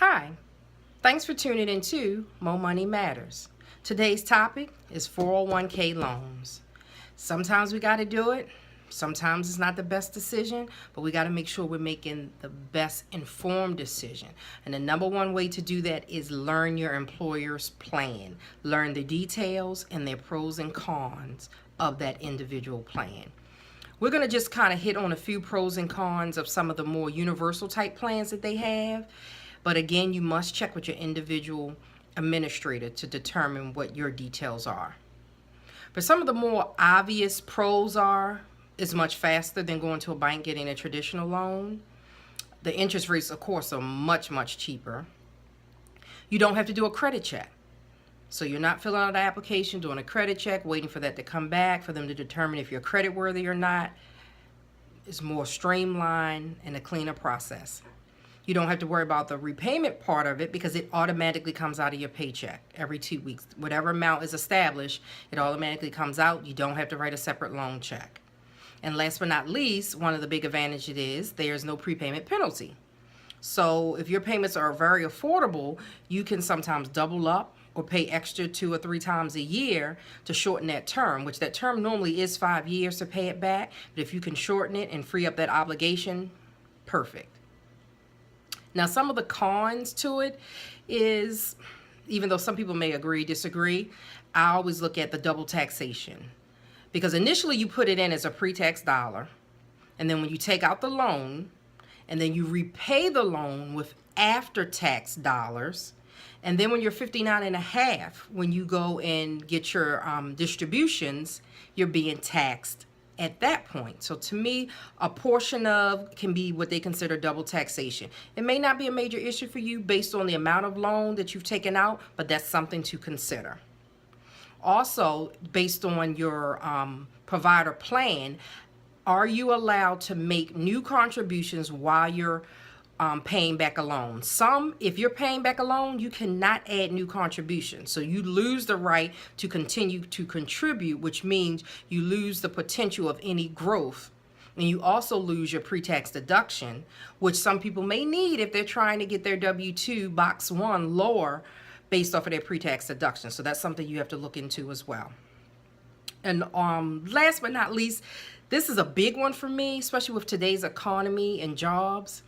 Hi, thanks for tuning in to Mo Money Matters. Today's topic is 401k loans. Sometimes we got to do it. Sometimes it's not the best decision, but we got to make sure we're making the best informed decision. And the number one way to do that is learn your employer's plan. Learn the details and their pros and cons of that individual plan. We're going to just kind of hit on a few pros and cons of some of the more universal type plans that they have. But again, you must check with your individual administrator to determine what your details are. But some of the more obvious pros are it's much faster than going to a bank getting a traditional loan. The interest rates, of course, are much, much cheaper. You don't have to do a credit check. So you're not filling out the application, doing a credit check, waiting for that to come back, for them to determine if you're credit worthy or not. It's more streamlined and a cleaner process. You don't have to worry about the repayment part of it because it automatically comes out of your paycheck every 2 weeks. Whatever amount is established, it automatically comes out. You don't have to write a separate loan check. And last but not least, one of the big advantages is there's no prepayment penalty. So if your payments are very affordable, you can sometimes double up or pay extra 2 or 3 times a year to shorten that term, which that term normally is 5 years to pay it back. But if you can shorten it and free up that obligation, perfect. Now, some of the cons to it is, even though some people may agree, disagree, I always look at the double taxation. Because initially you put it in as a pre-tax dollar, and then when you take out the loan, and then you repay the loan with after-tax dollars, and then when you're 59 and a half, when you go and get your distributions, you're being taxed at that point. So to me, a portion of can be what they consider double taxation. It may not be a major issue for you based on the amount of loan that you've taken out, but that's something to consider. Also, based on your provider plan, are you allowed to make new contributions while you're paying back a loan? If you're paying back a loan, you cannot add new contributions. So you lose the right to continue to contribute, which means you lose the potential of any growth. And you also lose your pre-tax deduction, which some people may need if they're trying to get their W-2 box 1 lower based off of their pre-tax deduction. So that's something you have to look into as well. And last but not least, this is a big one for me, especially with today's economy and jobs.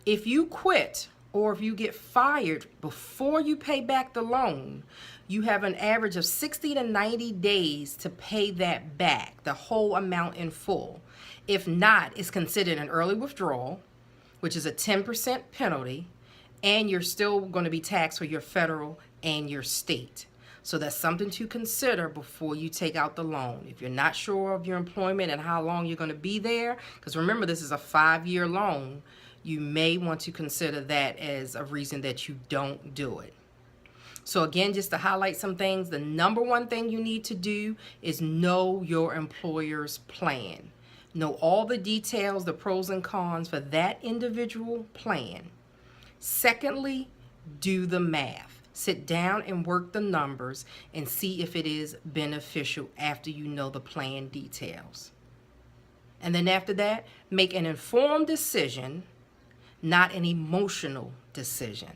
If you quit or if you get fired before you pay back the loan, you have an average of 60 to 90 days to pay that back, the whole amount in full. If not, it's considered an early withdrawal, which is a 10% penalty, and you're still going to be taxed for your federal and your state. So that's something to consider before you take out the loan. If you're not sure of your employment and how long you're going to be there, because remember, this is a 5-year loan, you may want to consider that as a reason that you don't do it. So again, just to highlight some things, the number one thing you need to do is know your employer's plan. Know all the details, the pros and cons for that individual plan. Secondly, do the math. Sit down and work the numbers and see if it is beneficial after you know the plan details. And then after that, make an informed decision, not an emotional decision.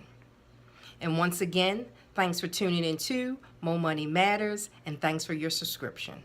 And once again, thanks for tuning in to Mo Money Matters, and thanks for your subscription.